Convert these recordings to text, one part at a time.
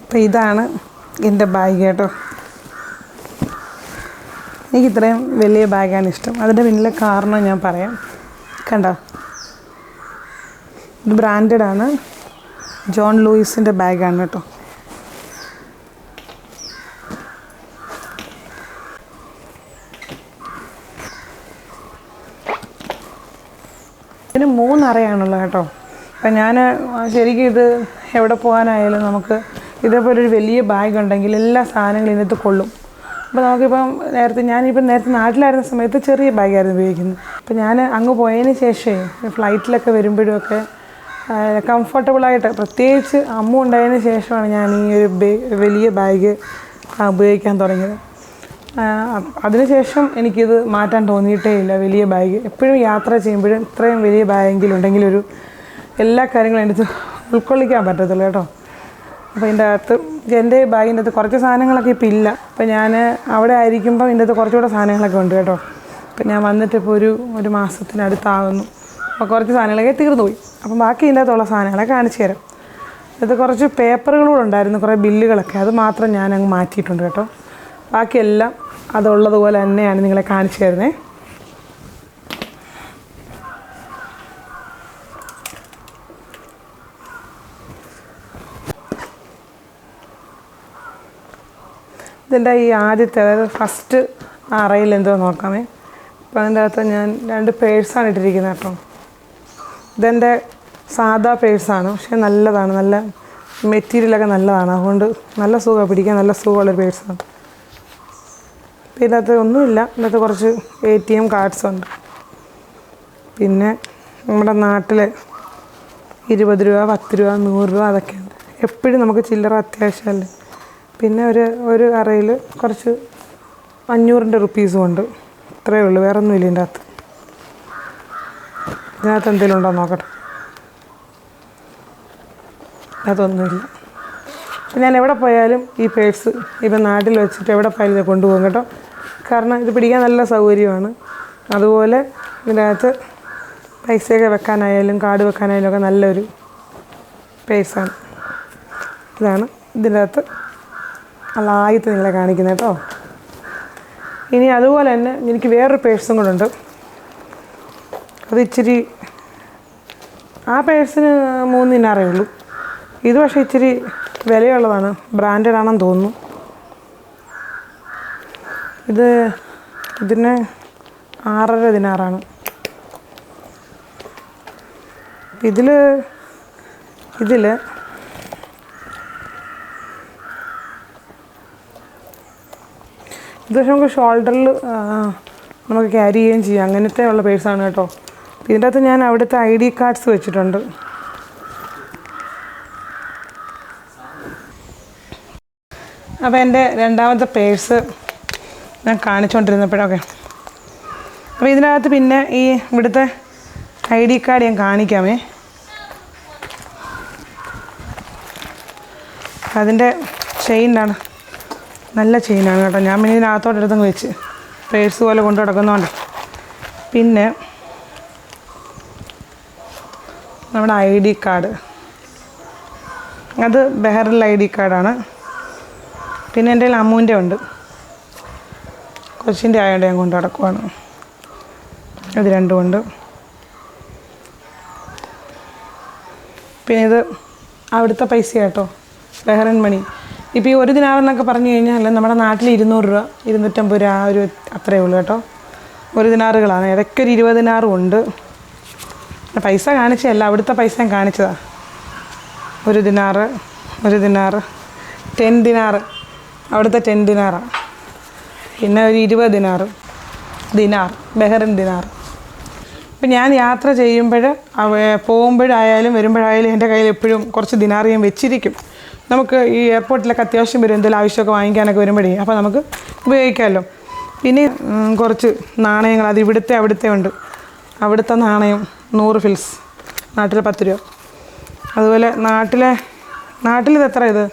അപ്പോൾ ഇതാണ് എൻ്റെ ബാഗ് കേട്ടോ. എനിക്ക് ഇത്രയും വലിയ ബാഗാണ് ഇഷ്ടം. അതിൻ്റെ പിന്നിലെ കാരണം ഞാൻ പറയാം. കണ്ടോ, ഇത് ബ്രാൻഡഡാണ്, ജോൺ ലൂയിസിൻ്റെ ബാഗാണ് കേട്ടോ. ഇതിന് 3 അറയാണുള്ളത് കേട്ടോ. അപ്പം ഞാൻ ശരിക്കും ഇത് എവിടെ പോകാനായാലും നമുക്ക് ഇതേപോലെ ഒരു വലിയ ബാഗ് ഉണ്ടെങ്കിൽ എല്ലാ സാധനങ്ങളും ഇതിനകത്ത് കൊള്ളും. അപ്പോൾ നമുക്കിപ്പം നേരത്തെ നാട്ടിലായിരുന്ന സമയത്ത് ചെറിയ ബാഗായിരുന്നു ഉപയോഗിക്കുന്നത്. അപ്പോൾ ഞാൻ അങ്ങ് പോയതിന് ശേഷമേ ഫ്ലൈറ്റിലൊക്കെ വരുമ്പോഴുമൊക്കെ കംഫർട്ടബിളായിട്ട്, പ്രത്യേകിച്ച് അമ്മ ഉണ്ടായതിന് ശേഷമാണ് ഞാൻ ഈ ഒരു വലിയ ബാഗ് ഉപയോഗിക്കാൻ തുടങ്ങിയത്. അതിനുശേഷം എനിക്കിത് മാറ്റാൻ തോന്നിയിട്ടേ ഇല്ല. വലിയ ബാഗ് എപ്പോഴും യാത്ര ചെയ്യുമ്പോഴും ഇത്രയും വലിയ ബാഗെങ്കിലും ഉണ്ടെങ്കിൽ എല്ലാ കാര്യങ്ങളും എൻ്റെ അടുത്ത് ഉൾക്കൊള്ളിക്കാൻ പറ്റത്തുള്ളൂ കേട്ടോ. അപ്പോൾ ഇതിൻ്റെ അകത്ത് എൻ്റെ ബാഗിൻ്റെ അകത്ത് കുറച്ച് സാധനങ്ങളൊക്കെ ഇപ്പോൾ ഇല്ല. അപ്പോൾ ഞാൻ അവിടെ ആയിരിക്കുമ്പോൾ ഇതിൻ്റെ അകത്ത് കുറച്ചുകൂടെ സാധനങ്ങളൊക്കെ ഉണ്ട് കേട്ടോ. അപ്പോൾ ഞാൻ വന്നിട്ട് ഇപ്പോൾ ഒരു മാസത്തിനടുത്താകുന്നു. അപ്പോൾ കുറച്ച് സാധനങ്ങളൊക്കെ തീർന്നു പോയി. അപ്പം ബാക്കി ഇതിൻ്റെ അകത്തുള്ള സാധനങ്ങളൊക്കെ കാണിച്ചു തരാം. ഇത് കുറച്ച് പേപ്പറുകളൂടെ ഉണ്ടായിരുന്നു, കുറേ ബില്ലുകളൊക്കെ, അത് മാത്രം ഞാൻ അങ്ങ് മാറ്റിയിട്ടുണ്ട് കേട്ടോ. ബാക്കിയെല്ലാം അതുള്ളതുപോലെ തന്നെയാണ് നിങ്ങളെ കാണിച്ചു തരുന്നത്. ഇതിൻ്റെ ഈ ആദ്യത്തെ, അതായത് ഫസ്റ്റ് അറയിൽ എന്തോ നോക്കാമേ. അപ്പോൾ അതിൻ്റെ അകത്ത് ഞാൻ 2 പേഴ്സാണ് ഇട്ടിരിക്കുന്നത് കേട്ടോ. ഇതെൻ്റെ സാധാ പേഴ്സാണ്, പക്ഷേ നല്ലതാണ്, നല്ല മെറ്റീരിയലൊക്കെ നല്ലതാണ്, അതുകൊണ്ട് നല്ല സുഖമാണ് പിടിക്കാൻ, നല്ല സുഖമുള്ളൊരു പേഴ്സാണ്. അപ്പോൾ ഇതിനകത്ത് ഒന്നുമില്ല, ഇതിനകത്ത് കുറച്ച് ATM കാർഡ്സ് ഉണ്ട്. പിന്നെ നമ്മുടെ നാട്ടിലെ 20 രൂപ, 10 രൂപ, 100 രൂപ അതൊക്കെയുണ്ട്. എപ്പോഴും നമുക്ക് ചില്ലറ അത്യാവശ്യമല്ലേ. പിന്നെ ഒരു അറയിൽ കുറച്ച് 500 റുപ്പീസും ഉണ്ട്. ഇത്രയേ ഉള്ളൂ, വേറെ ഒന്നുമില്ല ഇതിൻ്റെ അകത്ത്. ഇതിനകത്ത് എന്തെങ്കിലും ഉണ്ടോ നോക്കട്ടെ. അതൊന്നുമില്ല. ഞാൻ എവിടെ പോയാലും ഈ പേഴ്സ് ഇപ്പം നാട്ടിൽ വെച്ചിട്ട് എവിടെ പോയാലും ഇത് കൊണ്ടുപോകും കേട്ടോ. കാരണം ഇത് പിടിക്കാൻ നല്ല സൗകര്യമാണ്. അതുപോലെ ഇതിനകത്ത് പൈസയൊക്കെ വെക്കാനായാലും കാർഡ് വെക്കാനായാലും ഒക്കെ നല്ലൊരു പേഴ്സാണ്. ഇതാണ് ഇതിൻ്റെ അകത്ത് ആദ്യത്തെ നിങ്ങളെ കാണിക്കുന്നത് കേട്ടോ. ഇനി അതുപോലെ തന്നെ എനിക്ക് വേറൊരു പേഴ്സും കൂടെ ഉണ്ട്. അത് ഇച്ചിരി, ആ പേഴ്സിന് 3 ദിനാറേ ഉള്ളൂ. ഇത് പക്ഷേ ഇച്ചിരി വിലയുള്ളതാണ്, ബ്രാൻഡഡ് ആണെന്ന് തോന്നുന്നു. ഇതിന് 6.5 ദിനാറാണ്. ഇതിൽ ഇത് പക്ഷേ നമുക്ക് ഷോൾഡറിൽ നമുക്ക് ക്യാരി ചെയ്യുകയും ചെയ്യാം, അങ്ങനത്തെ ഉള്ള പേഴ്സാണ് കേട്ടോ. ഇതിൻ്റെ അകത്ത് ഞാൻ അവിടുത്തെ ID കാർഡ്സ് വെച്ചിട്ടുണ്ട്. അപ്പോൾ എൻ്റെ രണ്ടാമത്തെ പേഴ്സ് ഞാൻ കാണിച്ചുകൊണ്ടിരുന്നപ്പോഴൊക്കെ, അപ്പോൾ ഇതിനകത്ത് പിന്നെ ഈ ഇവിടുത്തെ ID കാർഡ് ഞാൻ കാണിക്കാമേ. അതിൻ്റെ ചെയിനാണ്, നല്ല ചെയിനാണ് കേട്ടോ. ഞാൻ പിന്നെ ഇതിനകത്തോട്ട് എടുത്തങ്ങ് വെച്ച് പേഴ്സ് പോലെ കൊണ്ടു നടക്കുന്നതുകൊണ്ട്. പിന്നെ നമ്മുടെ ID കാർഡ്, അത് ബെഹറിൽ ID കാർഡാണ്. പിന്നെ എൻ്റെ കയ്യിൽ അമ്മൂൻ്റെ ഉണ്ട്, കൊച്ചിൻ്റെ ആയതുകൊണ്ട് ഞാൻ കൊണ്ട് നടക്കുവാണ്. ഇത് 2 ഉണ്ട്. പിന്നെ ഇത് അവിടുത്തെ പൈസ കേട്ടോ, ബഹ്റൈൻ മണി. ഇപ്പോൾ ഈ 1 ദിനാറെന്നൊക്കെ പറഞ്ഞു കഴിഞ്ഞാൽ നമ്മുടെ നാട്ടിൽ 200 രൂപ, 250 രൂപ, ആ ഒരു അത്രയേ ഉള്ളൂ കേട്ടോ. 1 ദിനാറുകളാണ്. ഇടയ്ക്ക് ഒരു 20 ദിനാറും ഉണ്ട്. പൈസ കാണിച്ചതല്ല, അവിടുത്തെ പൈസ ഞാൻ കാണിച്ചതാണ്. 1 ദിനാറ്, 10 ദിനാറ്, അവിടുത്തെ 10 ദിനാറാണ്. പിന്നെ ഒരു 20 ദിനാർ, ബഹ്റൈൻ ദിനാർ. ഇപ്പം ഞാൻ യാത്ര പോകുമ്പോഴായാലും വരുമ്പോഴായാലും എൻ്റെ കയ്യിൽ എപ്പോഴും കുറച്ച് ദിനാർ ഞാൻ വെച്ചിരിക്കും. നമുക്ക് ഈ എയർപോർട്ടിലൊക്കെ അത്യാവശ്യം വരും, എന്തെങ്കിലും ആവശ്യമൊക്കെ വാങ്ങിക്കാനൊക്കെ വരുമ്പോഴേ, അപ്പോൾ നമുക്ക് ഉപയോഗിക്കാമല്ലോ. പിന്നെ കുറച്ച് നാണയങ്ങൾ, അത് അവിടുത്തെ ഉണ്ട്. അവിടുത്തെ നാണയം 100 ഫിൽസ്, നാട്ടിൽ 10 രൂപ. അതുപോലെ നാട്ടിലിത് എത്ര? ഇത്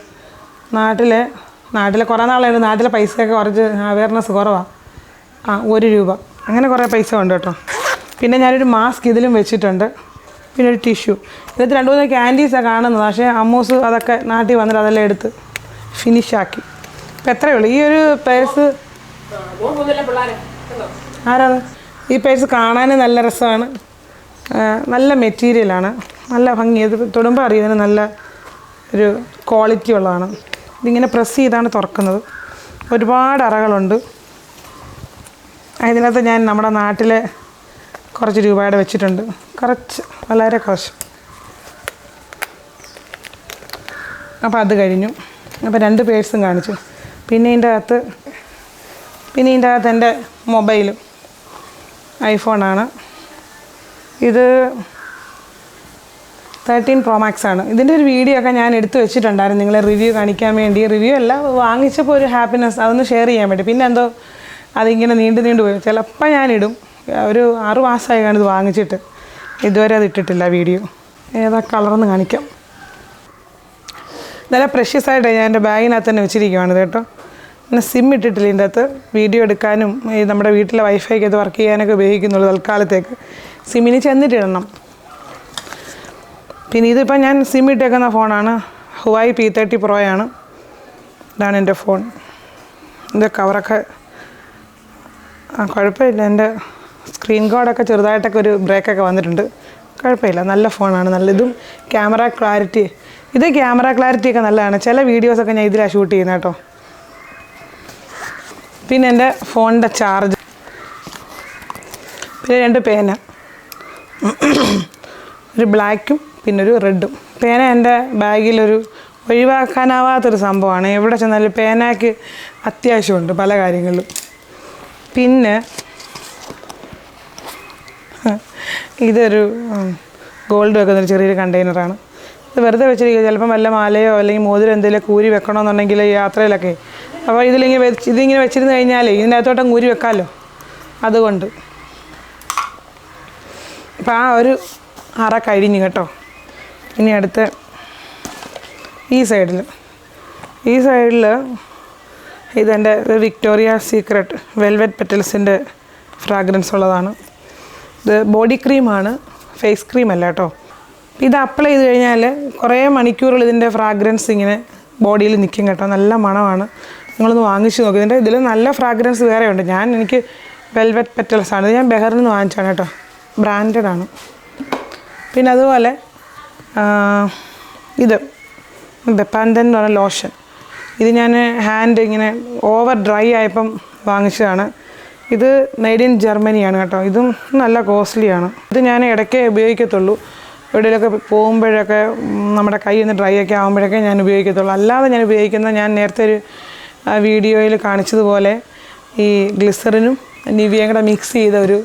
നാട്ടിലെ കുറേ നാളായിട്ട് നാട്ടിലെ പൈസയൊക്കെ കുറച്ച് അവയർനെസ് കുറവാണ്. 1 രൂപ, അങ്ങനെ കുറേ പൈസ ഉണ്ട് കേട്ടോ. പിന്നെ ഞാനൊരു മാസ്ക് ഇതിലും വെച്ചിട്ടുണ്ട്. പിന്നെ ഒരു ടിഷ്യൂ. ഇതിനകത്ത് 2-3 ക്യാൻഡീസാണ് കാണുന്നത്, പക്ഷേ അമ്മൂസ് അതൊക്കെ നാട്ടിൽ വന്നിട്ട് അതെല്ലാം എടുത്ത് ഫിനിഷാക്കി. ഇപ്പം എത്രയേ ഉള്ളൂ ഈ ഒരു പേഴ്സ്? ആരാണ് ഈ പേഴ്സ്? കാണാൻ നല്ല രസമാണ്, നല്ല മെറ്റീരിയലാണ്, നല്ല ഭംഗി. ഇത് തൊടുമ്പോൾ അറിയുന്നതിന് നല്ല ഒരു ക്വാളിറ്റി ഉള്ളതാണ്. ഇതിങ്ങനെ പ്രസ് ചെയ്താണ് തുറക്കുന്നത്. ഒരുപാട് അറകളുണ്ട്. ഇതിനകത്ത് ഞാൻ നമ്മുടെ നാട്ടിലെ കുറച്ച് രൂപയുടെ വെച്ചിട്ടുണ്ട്, കുറച്ച്, വളരെ കുറച്ച്. അപ്പോൾ അത് കഴിഞ്ഞു. അപ്പോൾ 2 പേഴ്സും കാണിച്ചു. പിന്നെ ഇതിൻ്റെ അകത്ത് എൻ്റെ മൊബൈലും ഐഫോണാണ്. ഇത് 13 Pro Max ആണ്. ഇതിൻ്റെ ഒരു വീഡിയോ ഒക്കെ ഞാൻ എടുത്തു വെച്ചിട്ടുണ്ടായിരുന്നു നിങ്ങളെ റിവ്യൂ കാണിക്കാൻ വേണ്ടി. റിവ്യൂ അല്ല, വാങ്ങിച്ചപ്പോൾ ഒരു ഹാപ്പിനെസ്, അതൊന്ന് ഷെയർ ചെയ്യാൻ വേണ്ടി. പിന്നെ എന്തോ അതിങ്ങനെ നീണ്ടു പോയി. ചിലപ്പോൾ ഞാനിടും. ഒരു 6 മാസമായി കാണും ഇത് വാങ്ങിച്ചിട്ട്, ഇതുവരെ അത് ഇട്ടിട്ടില്ല വീഡിയോ. ഏതാ കളറെന്ന് കാണിക്കാം. നല്ല പ്രഷ്യസ് ആയിട്ട് ഞാൻ എൻ്റെ ബാഗിനകത്ത് തന്നെ വെച്ചിരിക്കുകയാണ് കേട്ടോ. പിന്നെ സിം ഇട്ടിട്ടില്ല ഇതിൻ്റെ അകത്ത്. വീഡിയോ എടുക്കാനും ഈ നമ്മുടെ വീട്ടിലെ വൈഫൈക്ക് അത് വർക്ക് ചെയ്യാനൊക്കെ ഉപയോഗിക്കുന്നുള്ളൂ തൽക്കാലത്തേക്ക്. സിമ്മിന് ചെന്നിട്ടിടണം. പിന്നെ ഇതിപ്പോൾ ഞാൻ സിം ഇട്ടേക്കുന്ന ഫോണാണ്, ഹുവായി P30 Pro ആണ്. ഇതാണ് എൻ്റെ ഫോൺ. ഇത് കവറൊക്കെ കുഴപ്പമില്ല. എൻ്റെ സ്ക്രീൻ ഗാർഡൊക്കെ ചെറുതായിട്ടൊക്കെ ഒരു ബ്രേക്കൊക്കെ വന്നിട്ടുണ്ട്. കുഴപ്പമില്ല, നല്ല ഫോണാണ്. നല്ല ഇതും ക്യാമറ ക്ലാരിറ്റി, ക്യാമറ ക്ലാരിറ്റിയൊക്കെ നല്ലതാണ്. ചില വീഡിയോസൊക്കെ ഞാൻ ഇതിലാണ് ഷൂട്ട് ചെയ്യുന്നത് കേട്ടോ. പിന്നെ എൻ്റെ ഫോണിൻ്റെ ചാർജ്, പിന്നെ 2 പേന, ഒരു ബ്ലാക്കും പിന്നെ ഒരു റെഡും. പേന എൻ്റെ ബാഗിലൊരു ഒഴിവാക്കാനാവാത്തൊരു സംഭവമാണ്. എവിടെ ചെന്നാലും പേനയ്ക്ക് അത്യാവശ്യമുണ്ട് പല കാര്യങ്ങളിലും. പിന്നെ ഇതൊരു ഗോൾഡ് വെക്കുന്നൊരു ചെറിയൊരു കണ്ടെയ്നറാണ്. ഇത് വെറുതെ വെച്ചിരിക്കുക. ചിലപ്പം വല്ല മാലയോ അല്ലെങ്കിൽ മോതിരം എന്തെങ്കിലുമൊക്കെ ഊരി വെക്കണമെന്നുണ്ടെങ്കിൽ യാത്രയിലൊക്കെ. അപ്പോൾ ഇതിങ്ങനെ വെച്ചിരുന്ന് കഴിഞ്ഞാൽ ഇതിൻ്റെ അകത്തോട്ടം ഊരി വെക്കാമല്ലോ, അതുകൊണ്ട്. അപ്പോൾ ആ ഒരു അറ കഴിഞ്ഞു കേട്ടോ. ഇനി അടുത്ത ഈ സൈഡിൽ ഇതെൻ്റെ വിക്ടോറിയ സീക്രട്ട് വെൽവെറ്റ് പെറ്റൽസിൻ്റെ ഫ്രാഗ്രൻസ് ഉള്ളതാണ്. ഇത് ബോഡി ക്രീമാണ്, ഫേസ് ക്രീം അല്ല കേട്ടോ. ഇത് അപ്ലൈ ചെയ്ത് കഴിഞ്ഞാൽ കുറേ മണിക്കൂറുകൾ ഇതിൻ്റെ ഫ്രാഗ്രൻസ് ഇങ്ങനെ ബോഡിയിൽ നിൽക്കും കേട്ടോ. നല്ല മണമാണ്. നിങ്ങളൊന്ന് വാങ്ങിച്ച് നോക്കി. ഇതിൽ നല്ല ഫ്രാഗ്രൻസ് വേറെ ഉണ്ട്. എനിക്ക് വെൽവെറ്റ് പെറ്റൽസ് ആണ്. ഇത് ഞാൻ ബെഹറിൽ നിന്ന് വാങ്ങിച്ചാണ് കേട്ടോ, ബ്രാൻഡഡ് ആണ്. പിന്നെ അതുപോലെ ഇത് ബെപ്പാൻഡൻ എന്ന് പറഞ്ഞ ലോഷൻ. ഇത് ഞാൻ ഹാൻഡ് ഇങ്ങനെ ഓവർ ഡ്രൈ ആയപ്പം വാങ്ങിച്ചതാണ്. ഇത് മെയ്ഡ് ഇൻ ജർമ്മനിയാണ് കേട്ടോ. ഇതും നല്ല കോസ്റ്റ്ലിയാണ്. ഇത് ഞാൻ ഇടയ്ക്കേ ഉപയോഗിക്കത്തുള്ളൂ. എവിടെയൊക്കെ പോകുമ്പോഴൊക്കെ നമ്മുടെ കൈ ഒന്ന് ഡ്രൈ ഒക്കെ ആകുമ്പോഴൊക്കെ ഞാൻ ഉപയോഗിക്കത്തുള്ളൂ. അല്ലാതെ ഞാൻ ഉപയോഗിക്കുന്ന, ഞാൻ നേരത്തെ ഒരു വീഡിയോയിൽ കാണിച്ചതുപോലെ ഈ ഗ്ലിസറിനും നിവിയയും കൂടെ മിക്സ് ചെയ്ത ഒരു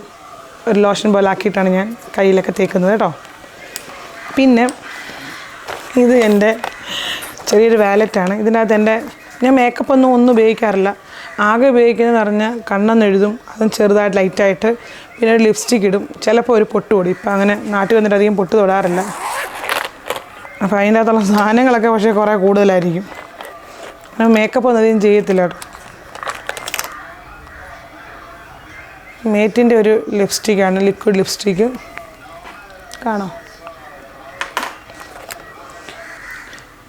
ലോഷൻ പോലെ ആക്കിയിട്ടാണ് ഞാൻ കയ്യിലൊക്കെ തേക്കുന്നത് കേട്ടോ. പിന്നെ ഇത് എൻ്റെ ചെറിയൊരു വാലറ്റാണ്. ഇതിനകത്ത് ഞാൻ മേക്കപ്പ് ഒന്നും ഉപയോഗിക്കാറില്ല. ആകെ ഉപയോഗിക്കുന്നതെന്ന് പറഞ്ഞാൽ കണ്ണെന്നെഴുതും, അതും ചെറുതായിട്ട് ലൈറ്റായിട്ട്. പിന്നെ ഒരു ലിപ്സ്റ്റിക്ക് ഇടും, ചിലപ്പോൾ ഒരു പൊട്ട് തൊടും. ഇപ്പം അങ്ങനെ നാട്ടിൽ വന്നിട്ട് അധികം പൊട്ട് തൊടാറില്ല. അപ്പോൾ അതിൻ്റെ അകത്തുള്ള സാധനങ്ങളൊക്കെ പക്ഷേ കുറേ കൂടുതലായിരിക്കും. മേക്കപ്പ് ഒന്നും അധികം ചെയ്യത്തില്ല കേട്ടോ. മേറ്റിൻ്റെ ഒരു ലിപ്സ്റ്റിക്കാണ്, ലിക്വിഡ് ലിപ്സ്റ്റിക്ക്. കാണോ?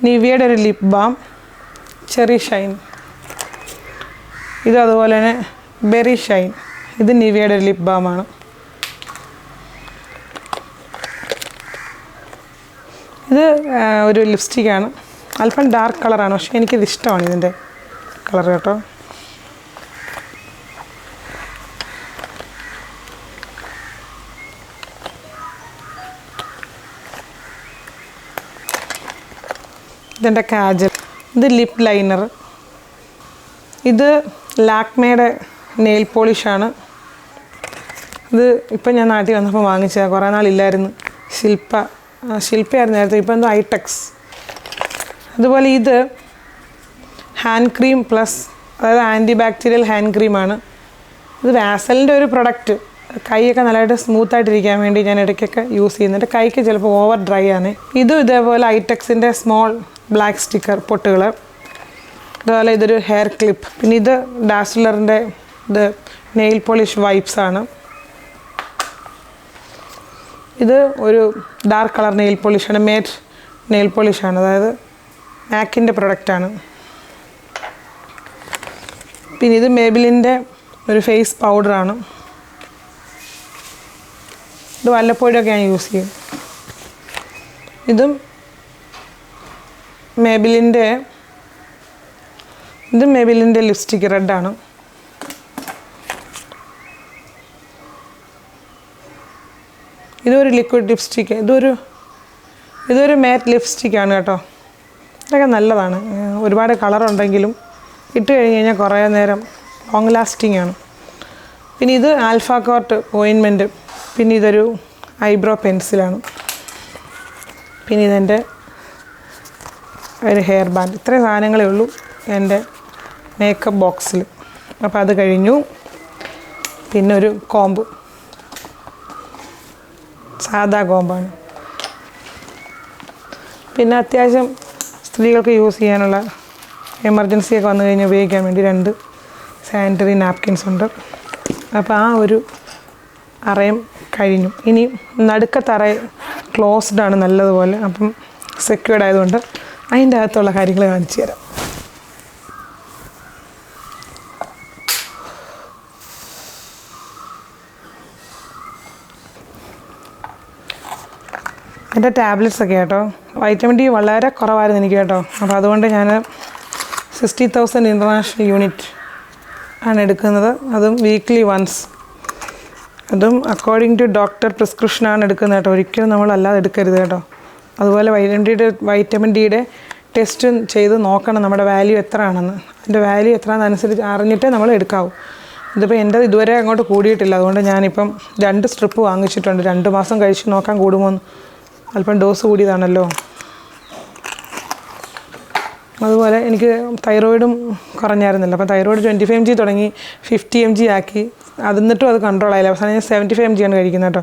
നിവിയയുടെ ഒരു ലിപ് ബാം, ചെറി ഷൈൻ. ഇത് അതുപോലെ തന്നെ ബെറി ഷൈൻ. ഇത് നിവിയയുടെ ഒരു ലിപ് ബാമാണ്. ഇത് ഒരു ലിപ്സ്റ്റിക്കാണ്, അല്പം ഡാർക്ക് കളറാണ്, പക്ഷേ എനിക്കിത് ഇഷ്ടമാണ് ഇതിൻ്റെ കളർ കേട്ടോ. ഇതെൻ്റെ കാജൽ. ഇത് ലിപ് ലൈനർ. ഇത് ലാക്മേയുടെ നെയിൽ പോളിഷാണ്. ഇത് ഇപ്പം ഞാൻ നാട്ടിൽ വന്നപ്പോൾ വാങ്ങിച്ചതാണ്, കുറേ നാളില്ലായിരുന്നു. ശില്പയായിരുന്നു നേരത്തെ, ഇപ്പം എന്തോ ഐടെക്സ്. അതുപോലെ ഇത് ഹാൻഡ് ക്രീം പ്ലസ്, അതായത് ആൻറ്റി ബാക്ടീരിയൽ ഹാൻഡ് ക്രീമാണ്. ഇത് വാസലിൻ്റെ ഒരു പ്രൊഡക്റ്റ്. കൈയൊക്കെ നല്ലതായിട്ട് സ്മൂത്തായിട്ടിരിക്കാൻ വേണ്ടി ഞാൻ ഇടയ്ക്കൊക്കെ യൂസ് ചെയ്യുന്നുണ്ട്. കൈക്ക് ചിലപ്പോൾ ഓവർ ഡ്രൈ ആണ്. ഇതും ഇതേപോലെ ഐടെക്സിൻ്റെ സ്മോൾ ബ്ലാക്ക് സ്റ്റിക്കർ പൊട്ടുകൾ. അതുപോലെ ഇതൊരു ഹെയർ ക്ലിപ്പ്. പിന്നെ ഇത് ഡാസ്ലറിൻ്റെ ഇത് നെയിൽ പോളിഷ് വൈപ്സാണ്. ഇത് ഒരു ഡാർക്ക് കളർ നെയിൽ പോളിഷാണ്, മേറ്റ് നെയിൽ പോളിഷാണ്, അതായത് മാക്കിൻ്റെ പ്രൊഡക്റ്റാണ്. പിന്നെ ഇത് മേബിലിൻ്റെ ഒരു ഫേസ് പൗഡറാണ്. ഇത് വല്ലപ്പോഴൊക്കെ ഞാൻ യൂസ് ചെയ്യും. ഇതും മേബിലിൻ്റെ ലിപ്സ്റ്റിക്ക് റെഡാണ്. ഇതൊരു ലിക്വിഡ് ലിപ്സ്റ്റിക്ക്. ഇതൊരു മാറ്റ് ലിപ്സ്റ്റിക്കാണ് കേട്ടോ. ഇതൊക്കെ നല്ലതാണ്. ഒരുപാട് കളറുണ്ടെങ്കിലും ഇട്ട് കഴിഞ്ഞ് കഴിഞ്ഞാൽ കുറേ നേരം ലോങ് ലാസ്റ്റിംഗ് ആണ്. പിന്നെ ഇത് ആൽഫ കോട്ട് ഓയിൻമെൻറ്റ്. പിന്നെ ഇതൊരു ഐബ്രോ പെൻസിലാണ്. പിന്നെ ഇതെൻ്റെ ഒരു ഹെയർ ബാൻഡ്. ഇത്രയും സാധനങ്ങളേ ഉള്ളൂ എൻ്റെ മേക്കപ്പ് ബോക്സിൽ. അപ്പോൾ അത് കഴിഞ്ഞു. പിന്നെ ഒരു കോമ്പ്, സാദാ കോമ്പാണ്. പിന്നെ അത്യാവശ്യം സ്ത്രീകൾക്ക് യൂസ് ചെയ്യാനുള്ള എമർജൻസിയൊക്കെ വന്നു കഴിഞ്ഞാൽ ഉപയോഗിക്കാൻ വേണ്ടി 2 സാനിറ്ററി നാപ്കിൻസ് ഉണ്ട്. അപ്പോൾ ആ ഒരു അറയും കഴിഞ്ഞു. ഇനി നടുക്കത്തെ അറ ക്ലോസ്ഡ് ആണ് നല്ലതുപോലെ. അപ്പം സെക്യൂർഡ് ആയതുകൊണ്ട് അതിൻ്റെ അകത്തുള്ള കാര്യങ്ങൾ കാണിച്ചു തരാം. എൻ്റെ ടാബ്ലറ്റ്സൊക്കെ കേട്ടോ, വൈറ്റമിൻ ഡി വളരെ കുറവായിരുന്നു എനിക്ക് കേട്ടോ. അപ്പോൾ അതുകൊണ്ട് ഞാൻ 60,000 ഇൻ്റർനാഷണൽ യൂണിറ്റ് ആണ് എടുക്കുന്നത്. അതും വീക്ക്ലി വൺസ്. അതും അക്കോർഡിംഗ് ടു ഡോക്ടർ പ്രിസ്ക്രിപ്ഷനാണ് എടുക്കുന്നത് കേട്ടോ. ഒരിക്കലും നമ്മളല്ലാതെ എടുക്കരുത് കേട്ടോ. അതുപോലെ വൈറ്റമിൻ ഡിയുടെ ടെസ്റ്റ് ചെയ്ത് നോക്കണം നമ്മുടെ വാല്യൂ എത്ര ആണെന്ന്. അതിൻ്റെ വാല്യൂ എത്രയാണെന്നനുസരിച്ച് അറിഞ്ഞിട്ടേ നമ്മൾ എടുക്കാവൂ. ഇതിപ്പോൾ എൻ്റെ ഇതുവരെ അങ്ങോട്ട് കൂടിയിട്ടില്ല. അതുകൊണ്ട് ഞാനിപ്പം 2 സ്ട്രിപ്പ് വാങ്ങിച്ചിട്ടുണ്ട്. 2 മാസം കഴിച്ച് നോക്കാൻ കൂടുമോയെന്ന്. അല്പം ഡോസ് കൂടിയതാണല്ലോ. അതുപോലെ എനിക്ക് തൈറോയിഡും കുറഞ്ഞായിരുന്നില്ല. അപ്പോൾ തൈറോയിഡ് 25 mg തുടങ്ങി 50 mg ആക്കി. എന്നിട്ടും അത് കൺട്രോൾ ആയില്ല. അവസാനം ഞാൻ 75 mg ആണ് കഴിക്കുന്നത് കേട്ടോ.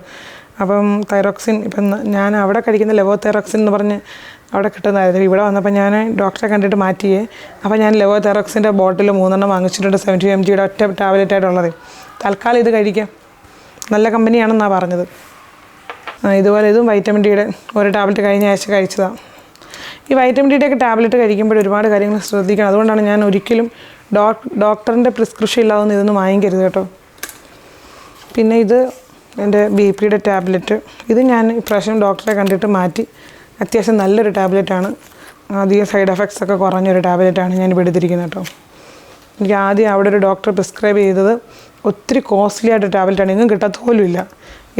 അപ്പം തൈറോക്സിൻ ഇപ്പം ഞാൻ അവിടെ കഴിക്കുന്ന ലെവോതെറോക്സിൻ എന്ന് പറഞ്ഞ് അവിടെ കിട്ടുന്നതായിരുന്നു. ഇവിടെ വന്നപ്പോൾ ഞാൻ ഡോക്ടറെ കണ്ടിട്ട് മാറ്റിയേ. അപ്പോൾ ഞാൻ ലെവോതെറോക്സിൻ്റെ ബോട്ടിൽ 3 വാങ്ങിച്ചിട്ടുണ്ട്. 75 mg ഒറ്റ ടാബ്ലറ്റായിട്ടുള്ളത്. തൽക്കാലം ഇത് കഴിക്കാം. നല്ല കമ്പനിയാണെന്നാണ് പറഞ്ഞത്. ഇതുപോലെ ഇതും വൈറ്റമിൻ ഡിയുടെ ഒരു ടാബ്ലറ്റ് കഴിഞ്ഞ ആഴ്ച കഴിച്ചതാണ്. ഈ വൈറ്റമിൻ ഡിയുടെയൊക്കെ ടാബ്ലറ്റ് കഴിക്കുമ്പോൾ ഒരുപാട് കാര്യങ്ങൾ ശ്രദ്ധിക്കണം. അതുകൊണ്ടാണ് ഞാൻ ഒരിക്കലും ഡോക്ടറിൻ്റെ പ്രിസ്ക്രിപ്ഷൻ ഇല്ലാതൊന്നും ഇതൊന്നും വാങ്ങിക്കരുത് കേട്ടോ. പിന്നെ ഇത് എൻ്റെ BP യുടെ ടാബ്ലറ്റ്. ഇത് ഞാൻ ഇപ്രാവശ്യം ഡോക്ടറെ കണ്ടിട്ട് മാറ്റി. അത്യാവശ്യം നല്ലൊരു ടാബ്ലറ്റാണ്. അധികം സൈഡ് എഫക്ട്സ് ഒക്കെ കുറഞ്ഞൊരു ടാബ്ലറ്റാണ് ഞാനിപ്പോൾ എടുത്തിരിക്കുന്നത് കേട്ടോ. എനിക്ക് ആദ്യം അവിടെ ഒരു ഡോക്ടർ പ്രിസ്ക്രൈബ് ചെയ്തത് ഒത്തിരി കോസ്റ്റ്ലി ആയിട്ട് ടാബ്ലറ്റാണ്. എങ്ങും കിട്ടാത്ത പോലും ഇല്ല.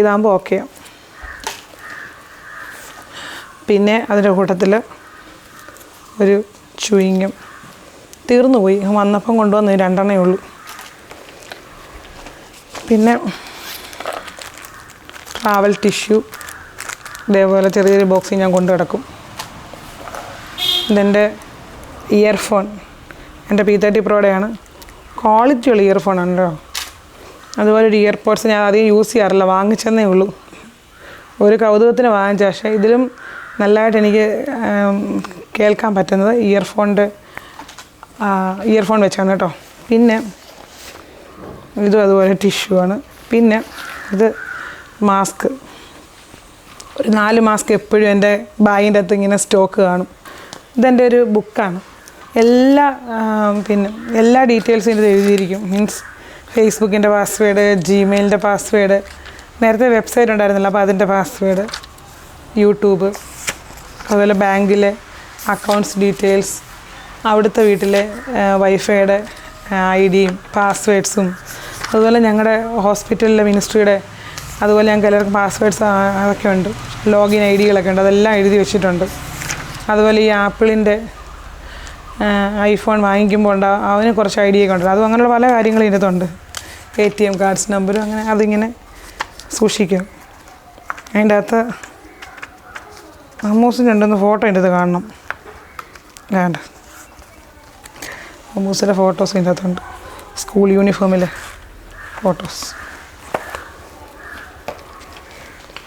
ഇതാകുമ്പോൾ ഓക്കെയാണ്. പിന്നെ അതിൻ്റെ കൂട്ടത്തിൽ ഒരു ചൂയിങ്ങം തീർന്നു പോയി. വന്നപ്പം കൊണ്ടുവന്ന് 2 ഉള്ളൂ. പിന്നെ ട്രാവൽ ടിഷ്യൂ ഇതേപോലെ ചെറിയൊരു ബോക്സിൽ ഞാൻ കൊണ്ടു കിടക്കും. ഇതെൻ്റെ ഇയർഫോൺ, എൻ്റെ P30 Proയുടെയാണ്. ക്വാളിറ്റിയുള്ള ഇയർഫോണാണല്ലോ. അതുപോലെ ഒരു ഇയർപോഡ്സ് ഞാൻ അധികം യൂസ് ചെയ്യാറില്ല, വാങ്ങിച്ചെന്നേ ഉള്ളൂ. ഒരു കൗതുകത്തിന് വാങ്ങിച്ച. പക്ഷേ ഇതിലും നല്ലതായിട്ട് എനിക്ക് കേൾക്കാൻ പറ്റുന്നത് ഇയർഫോൺ വെച്ചാണ് കേട്ടോ. പിന്നെ ഇതും അതുപോലെ ടിഷ്യൂ ആണ്. പിന്നെ ഇത് മാസ്ക്. ഒരു 4 മാസ്ക് എപ്പോഴും എൻ്റെ ബാഗിൻ്റെ അകത്ത് ഇങ്ങനെ സ്റ്റോക്ക് കാണും. ഇതെൻ്റെ ഒരു ബുക്കാണ്. എല്ലാ ഡീറ്റെയിൽസും ഇത് എഴുതിയിരിക്കും. മീൻസ് ഫേസ്ബുക്കിൻ്റെ പാസ്വേഡ്, ജിമെയിലിൻ്റെ പാസ്വേഡ്, നേരത്തെ വെബ്സൈറ്റ് ഉണ്ടായിരുന്നില്ല അപ്പോൾ അതിൻ്റെ പാസ്വേഡ്, യൂട്യൂബ്, അതുപോലെ ബാങ്കിലെ അക്കൗണ്ട്സ് ഡീറ്റെയിൽസ്, അവിടുത്തെ വീട്ടിലെ വൈഫൈയുടെ ID-യും പാസ്വേഡ്സും, അതുപോലെ ഞങ്ങളുടെ ഹോസ്പിറ്റലിലെ മിനിസ്ട്രിയുടെ, അതുപോലെ ഞങ്ങൾക്ക് എല്ലാവർക്കും പാസ്വേഡ്സ് അതൊക്കെ ഉണ്ട്. ലോഗിൻ ID-കളൊക്കെ ഉണ്ട്. അതെല്ലാം എഴുതി വെച്ചിട്ടുണ്ട്. അതുപോലെ ഈ ആപ്പിളിൻ്റെ ഐഫോൺ വാങ്ങിക്കുമ്പോൾ ഉണ്ടാവും അവന് കുറച്ച് ID-യൊക്കെ ഉണ്ട്. അതും അങ്ങനെയുള്ള പല കാര്യങ്ങളും ഇതിനകത്തുണ്ട്. ATM കാർഡ്സ് നമ്പറും അങ്ങനെ അതിങ്ങനെ സൂക്ഷിക്കും. അതിൻ്റെ അകത്ത് അമ്മൂസിൻ്റെ ഉണ്ടെന്ന് ഫോട്ടോ എൻ്റെ അത് കാണണം. വേണ്ട, അമ്മൂസിൻ്റെ ഫോട്ടോസ് ഇതിൻ്റെ അകത്തുണ്ട്. സ്കൂൾ യൂണിഫോമിലെ ഫോട്ടോസ്.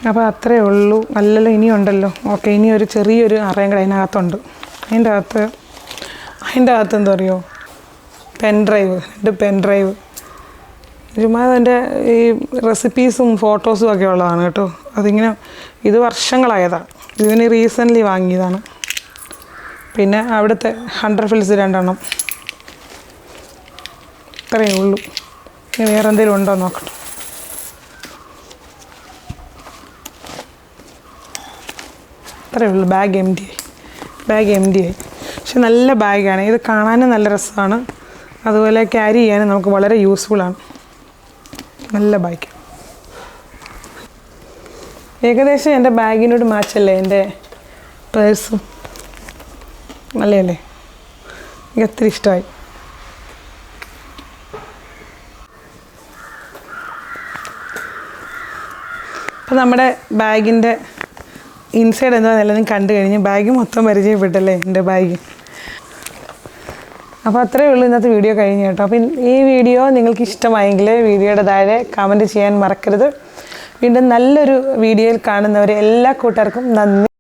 അപ്പോൾ അത്രയേ ഉള്ളൂ. അല്ലല്ലോ, ഇനിയുണ്ടല്ലോ. ഓക്കെ, ഇനി ഒരു ചെറിയൊരു അറയും കൂടെ അതിനകത്തുണ്ട്. അതിൻ്റെ അകത്ത് എന്താ പറയുക, പെൻഡ്രൈവ്, 2 പെൻഡ്രൈവ്. ചുമ്മാ അതിൻ്റെ ഈ റെസിപ്പീസും ഫോട്ടോസും ഒക്കെ ഉള്ളതാണ് കേട്ടോ. അതിങ്ങനെ ഇത് വർഷങ്ങളായതാണ്. ഇതിന് റീസെൻ്റ്ലി വാങ്ങിയതാണ്. പിന്നെ അവിടുത്തെ 100 ഫിൽസ് 2. ഇത്രയേ ഉള്ളൂ. ഇനി വേറെ എന്തെങ്കിലും ഉണ്ടോ നോക്കട്ടെ. ഇത്രയേ ഉള്ളൂ. ബാഗ് എം ടി ആയി. പക്ഷെ നല്ല ബാഗാണ്. ഇത് കാണാനും നല്ല രസമാണ്, അതുപോലെ ക്യാരി ചെയ്യാനും നമുക്ക് വളരെ യൂസ്ഫുള്ളാണ്. നല്ല ബാഗ്. ഏകദേശം എൻ്റെ ബാഗിനോട് മാച്ചല്ലേ എൻ്റെ പേഴ്സും? നല്ലതല്ലേ? എനിക്ക് ഒത്തിരി ഇഷ്ടമായി. അപ്പോൾ നമ്മുടെ ബാഗിൻ്റെ ഇൻസൈഡ് എന്താണെന്നല്ല നിങ്ങൾ കണ്ടു കഴിഞ്ഞ് ബാഗ് മൊത്തം പരിചയപ്പെട്ടല്ലേ എൻ്റെ ബാഗ്. അപ്പോൾ അത്രയേ ഉള്ളൂ ഇന്നത്തെ വീഡിയോ കഴിഞ്ഞു കേട്ടോ. അപ്പോൾ ഈ വീഡിയോ നിങ്ങൾക്ക് ഇഷ്ടമായെങ്കിൽ വീഡിയോയുടെ താഴെ കമൻറ്റ് ചെയ്യാൻ മറക്കരുത്. വീണ്ടും നല്ലൊരു വീഡിയോയിൽ കാണുന്നവരെ എല്ലാ കൂട്ടുകാർക്കും നന്ദി.